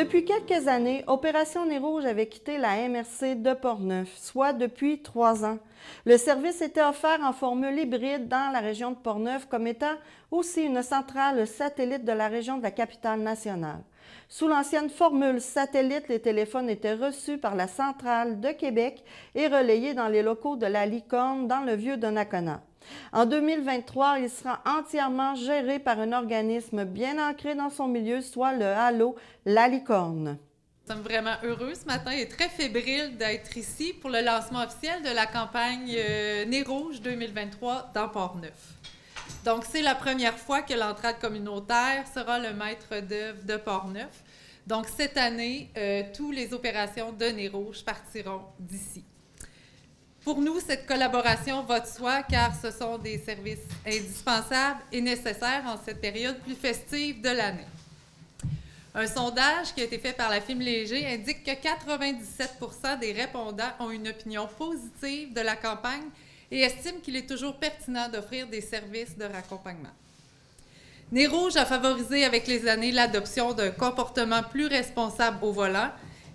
Depuis quelques années, Opération Nez Rouge avait quitté la MRC de Portneuf, soit depuis 3 ans. Le service était offert en formule hybride dans la région de Portneuf comme étant aussi une centrale satellite de la région de la Capitale-Nationale. Sous l'ancienne formule satellite, les téléphones étaient reçus par la centrale de Québec et relayés dans les locaux de la Licorne dans le Vieux-Donnacona. En 2023, il sera entièrement géré par un organisme bien ancré dans son milieu, soit le Halo La Licorne. Nous sommes vraiment heureux ce matin et très fébriles d'être ici pour le lancement officiel de la campagne Nez Rouge 2023 dans Portneuf. Donc, c'est la première fois que l'entraide communautaire sera le maître d'œuvre de Portneuf. Donc, cette année, toutes les opérations de Nez Rouge partiront d'ici. Pour nous, cette collaboration va de soi car ce sont des services indispensables et nécessaires en cette période plus festive de l'année. Un sondage qui a été fait par la Film Léger indique que 97% des répondants ont une opinion positive de la campagne et estiment qu'il est toujours pertinent d'offrir des services de raccompagnement. Nez Rouge a favorisé avec les années l'adoption d'un comportement plus responsable au volant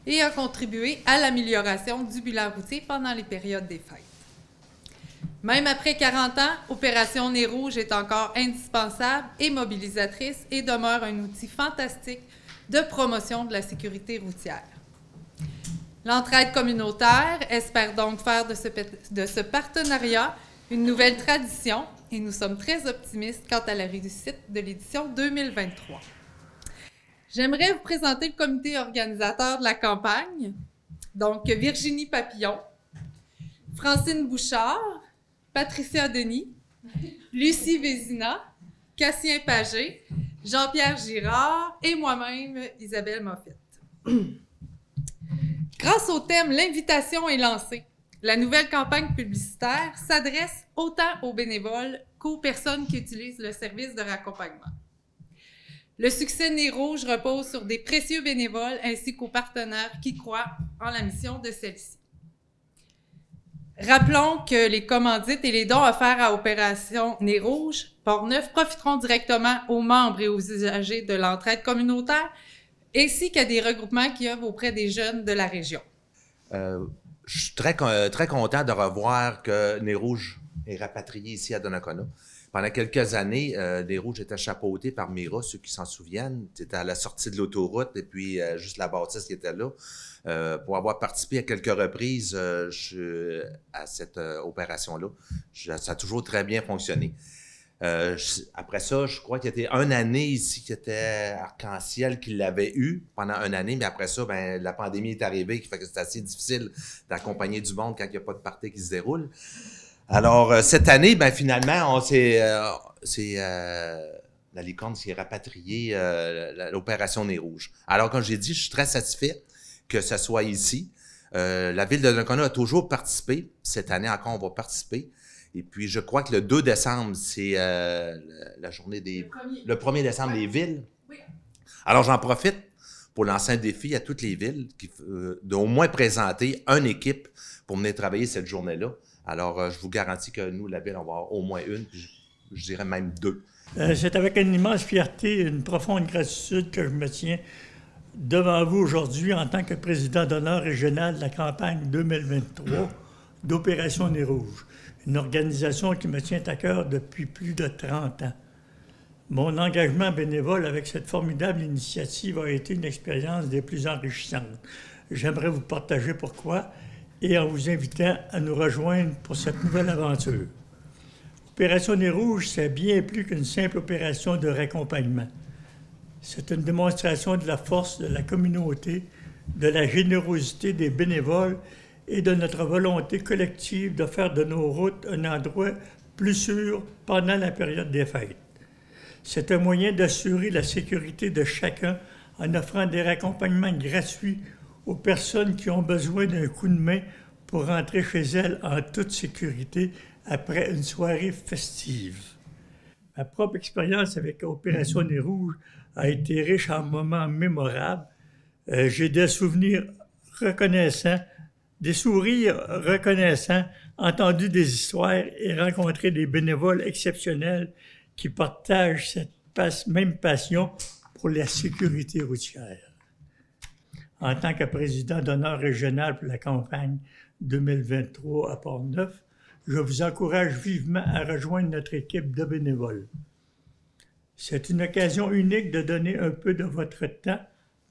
et a contribué à l'amélioration du bilan routier pendant les périodes des fêtes. Même après 40 ans, Opération Nez Rouge est encore indispensable et mobilisatrice et demeure un outil fantastique de promotion de la sécurité routière. L'entraide communautaire espère donc faire de ce partenariat une nouvelle tradition et nous sommes très optimistes quant à la réussite de l'édition 2023. J'aimerais vous présenter le comité organisateur de la campagne. Donc, Virginie Papillon, Francine Bouchard, Patricia Denis, Lucie Vézina, Cassien Pagé, Jean-Pierre Girard et moi-même, Isabelle Moffett. Grâce au thème « L'invitation est lancée », la nouvelle campagne publicitaire s'adresse autant aux bénévoles qu'aux personnes qui utilisent le service de raccompagnement. Le succès de Nez Rouge repose sur des précieux bénévoles ainsi qu'aux partenaires qui croient en la mission de celle-ci. Rappelons que les commandites et les dons offerts à Opération Nez Rouge Portneuf profiteront directement aux membres et aux usagers de l'entraide communautaire ainsi qu'à des regroupements qui œuvrent auprès des jeunes de la région. Je suis très content de revoir que Nez Rouge est rapatrié ici à Donnacona. Pendant quelques années, Nez Rouge était chapeauté par Mira, ceux qui s'en souviennent. C'était à la sortie de l'autoroute et puis juste la bâtisse qui était là. Pour avoir participé à quelques reprises à cette opération-là, ça a toujours très bien fonctionné. Après ça, je crois qu'il y a une année ici qui était Arc-en-Ciel qui l'avait eu pendant une année, mais après ça, ben, la pandémie est arrivée, qui fait que c'est assez difficile d'accompagner du monde quand il n'y a pas de party qui se déroule. Alors, cette année, ben, finalement, la Licorne s'est rapatriée l'opération Nez Rouge. Alors, comme j'ai dit, je suis très satisfait que ce soit ici. La ville de Donnacona a toujours participé. Cette année encore, on va participer. Et puis, je crois que le 2 décembre, c'est la journée des... Le 1er décembre, les villes. Oui. Alors, j'en profite pour lancer un défi à toutes les villes d'au moins présenter une équipe pour venir travailler cette journée-là. Alors, je vous garantis que nous, la ville, on va avoir au moins une, puis je dirais même 2. C'est avec une immense fierté et une profonde gratitude que je me tiens devant vous aujourd'hui en tant que président d'honneur régional de la campagne 2023 d'Opération Nez Rouge, une organisation qui me tient à cœur depuis plus de 30 ans. Mon engagement bénévole avec cette formidable initiative a été une expérience des plus enrichissantes. J'aimerais vous partager pourquoi et en vous invitant à nous rejoindre pour cette nouvelle aventure. Opération Nez Rouge, c'est bien plus qu'une simple opération de raccompagnement. C'est une démonstration de la force de la communauté, de la générosité des bénévoles et de notre volonté collective de faire de nos routes un endroit plus sûr pendant la période des fêtes. C'est un moyen d'assurer la sécurité de chacun en offrant des raccompagnements gratuits aux personnes qui ont besoin d'un coup de main pour rentrer chez elles en toute sécurité après une soirée festive. Ma propre expérience avec Opération Nez Rouge a été riche en moments mémorables. J'ai des souvenirs reconnaissants, des sourires reconnaissants, entendu des histoires et rencontré des bénévoles exceptionnels qui partagent cette même passion pour la sécurité routière. en tant que président d'honneur régional pour la campagne 2023 à Portneuf, je vous encourage vivement à rejoindre notre équipe de bénévoles. C'est une occasion unique de donner un peu de votre temps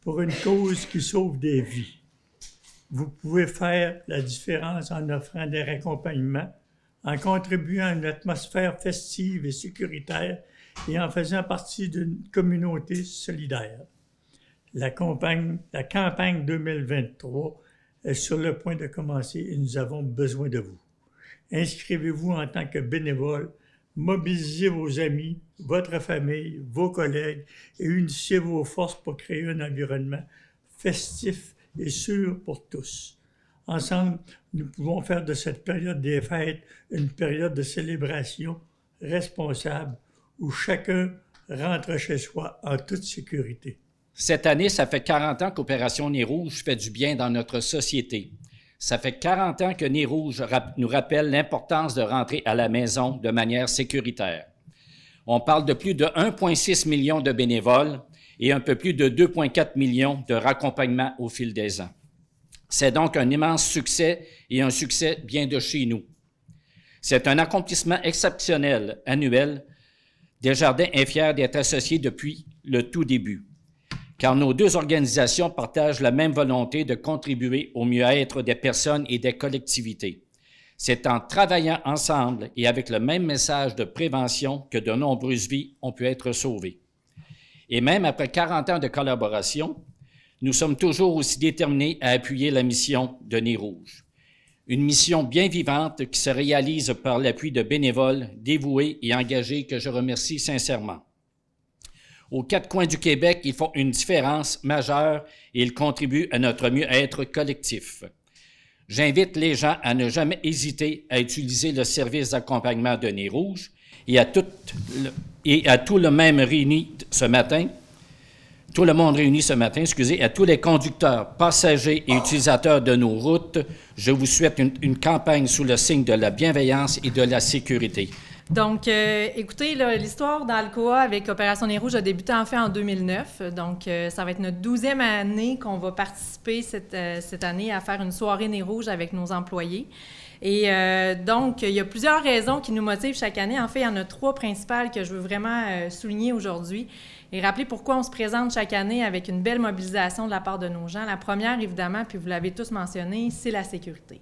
pour une cause qui sauve des vies. Vous pouvez faire la différence en offrant des raccompagnements, en contribuant à une atmosphère festive et sécuritaire et en faisant partie d'une communauté solidaire. La campagne 2023 est sur le point de commencer et nous avons besoin de vous. Inscrivez-vous en tant que bénévole, mobilisez vos amis, votre famille, vos collègues et unissez vos forces pour créer un environnement festif et sûr pour tous. Ensemble, nous pouvons faire de cette période des fêtes une période de célébration responsable où chacun rentre chez soi en toute sécurité. Cette année, ça fait 40 ans qu'Opération Nez Rouge fait du bien dans notre société. Ça fait 40 ans que Nez Rouge nous rappelle l'importance de rentrer à la maison de manière sécuritaire. On parle de plus de 1,6 million de bénévoles et un peu plus de 2,4 millions de raccompagnements au fil des ans. C'est donc un immense succès et un succès bien de chez nous. C'est un accomplissement exceptionnel, annuel. Desjardins est fier d'être associé depuis le tout début, car nos deux organisations partagent la même volonté de contribuer au mieux-être des personnes et des collectivités. C'est en travaillant ensemble et avec le même message de prévention que de nombreuses vies ont pu être sauvées. Et même après 40 ans de collaboration, nous sommes toujours aussi déterminés à appuyer la mission de Nez Rouge. Une mission bien vivante qui se réalise par l'appui de bénévoles dévoués et engagés que je remercie sincèrement. Aux quatre coins du Québec, ils font une différence majeure et ils contribuent à notre mieux-être collectif. J'invite les gens à ne jamais hésiter à utiliser le service d'accompagnement de Nez Rouge et à tout le monde réuni ce matin, à tous les conducteurs, passagers et utilisateurs de nos routes, je vous souhaite une campagne sous le signe de la bienveillance et de la sécurité. Donc, écoutez, l'histoire d'Alcoa avec Opération Nez Rouge a débuté en fait en 2009. Donc, ça va être notre 12e année qu'on va participer cette année à faire une soirée Nez Rouge avec nos employés. Et donc, il y a plusieurs raisons qui nous motivent chaque année. En fait, il y en a 3 principales que je veux vraiment souligner aujourd'hui et rappeler pourquoi on se présente chaque année avec une belle mobilisation de la part de nos gens. La première, évidemment, puis vous l'avez tous mentionné, c'est la sécurité.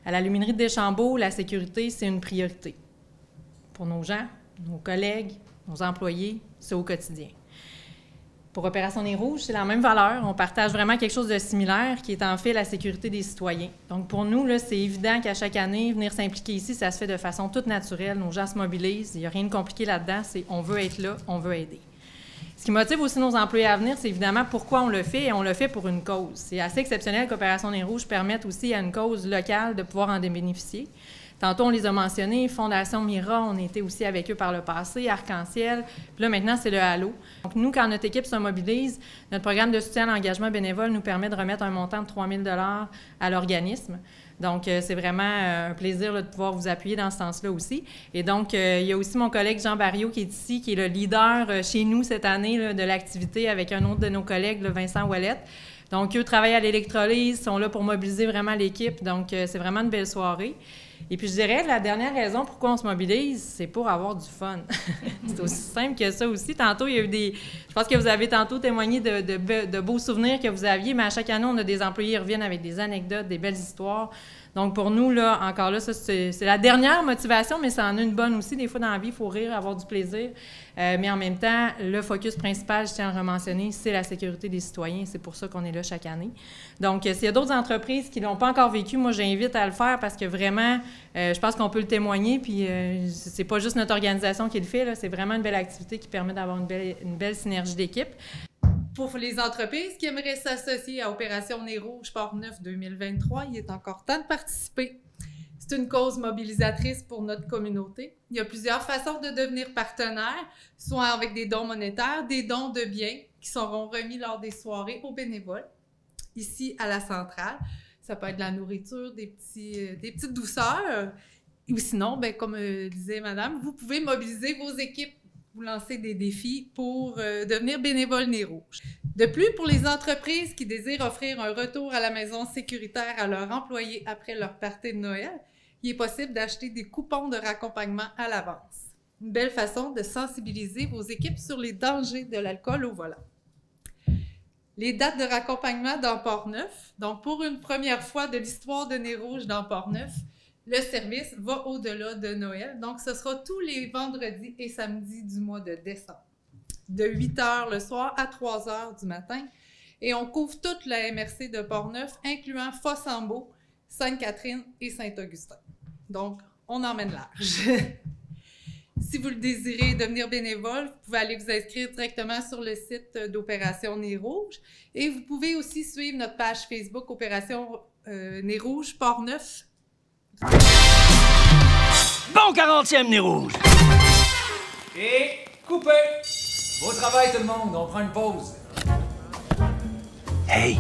À la Luminerie de Deschambault, la sécurité, c'est une priorité. Pour nos gens, nos collègues, nos employés, c'est au quotidien. Pour Opération Nez Rouge, c'est la même valeur. On partage vraiment quelque chose de similaire qui est en fait la sécurité des citoyens. Donc pour nous, là, c'est évident qu'à chaque année, venir s'impliquer ici, ça se fait de façon toute naturelle. Nos gens se mobilisent, il n'y a rien de compliqué là-dedans, c'est on veut être là, on veut aider. Ce qui motive aussi nos employés à venir, c'est évidemment pourquoi on le fait, et on le fait pour une cause. C'est assez exceptionnel qu'Opération Nez Rouge permette aussi à une cause locale de pouvoir en bénéficier. Tantôt, on les a mentionnés, Fondation Mira, on était aussi avec eux par le passé, Arc-en-Ciel, puis là, maintenant, c'est le Halo. Donc, nous, quand notre équipe se mobilise, notre programme de soutien à l'engagement bénévole nous permet de remettre un montant de 3 000 $ à l'organisme. Donc, c'est vraiment un plaisir là, de pouvoir vous appuyer dans ce sens-là aussi. Et donc, il y a aussi mon collègue Jean Barriot qui est ici, qui est le leader chez nous cette année là, de l'activité avec un autre de nos collègues, Vincent Ouellette. Donc, eux travaillent à l'électrolyse, sont là pour mobiliser vraiment l'équipe. Donc, c'est vraiment une belle soirée. Et puis, je dirais, la dernière raison pourquoi on se mobilise, c'est pour avoir du fun. C'est aussi simple que ça aussi. Tantôt, il y a eu je pense que vous avez tantôt témoigné de beaux souvenirs que vous aviez, mais à chaque année, on a des employés qui reviennent avec des anecdotes, des belles histoires. Donc, pour nous, là, encore là, ça, c'est la dernière motivation, mais ça en a une bonne aussi. Des fois, dans la vie, il faut rire, avoir du plaisir. Mais en même temps, le focus principal, je tiens à le mentionner, c'est la sécurité des citoyens. C'est pour ça qu'on est là chaque année. Donc, s'il y a d'autres entreprises qui ne l'ont pas encore vécu, moi, j'invite à le faire parce que vraiment, je pense qu'on peut le témoigner. Puis, c'est pas juste notre organisation qui le fait, là, c'est vraiment une belle activité qui permet d'avoir une belle synergie d'équipe. Pour les entreprises qui aimeraient s'associer à Opération Nez Rouge Portneuf 2023, il est encore temps de participer. C'est une cause mobilisatrice pour notre communauté. Il y a plusieurs façons de devenir partenaire, soit avec des dons monétaires, des dons de biens qui seront remis lors des soirées aux bénévoles, ici à la centrale. Ça peut être de la nourriture, des petites douceurs. Ou sinon, bien, comme disait madame, vous pouvez mobiliser vos équipes vous lancer des défis pour devenir bénévole Nez Rouge. De plus, pour les entreprises qui désirent offrir un retour à la maison sécuritaire à leurs employés après leur party de Noël, il est possible d'acheter des coupons de raccompagnement à l'avance. Une belle façon de sensibiliser vos équipes sur les dangers de l'alcool au volant. Les dates de raccompagnement dans Portneuf. Donc, pour une première fois de l'histoire de Nez Rouge dans Portneuf, le service va au-delà de Noël. Donc, ce sera tous les vendredis et samedis du mois de décembre, de 8 h le soir à 3 h du matin. Et on couvre toute la MRC de Portneuf, incluant Fossambeau, Sainte-Catherine et Saint-Augustin. Donc, on emmène large. Si vous le désirez devenir bénévole, vous pouvez aller vous inscrire directement sur le site d'Opération Nez Rouge. Et vous pouvez aussi suivre notre page Facebook Opération Nez Rouge Portneuf. Bon 40e Nez Rouge! Et coupé! Beau travail tout le monde, on prend une pause. Hey!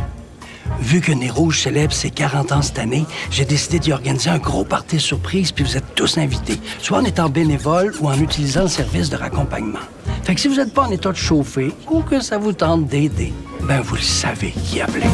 Vu que Nez Rouge célèbre ses 40 ans cette année, j'ai décidé d'y organiser un gros party surprise, puis vous êtes tous invités, soit en étant bénévole ou en utilisant le service de raccompagnement. Fait que si vous n'êtes pas en état de chauffer ou que ça vous tente d'aider, ben vous le savez qui appeler.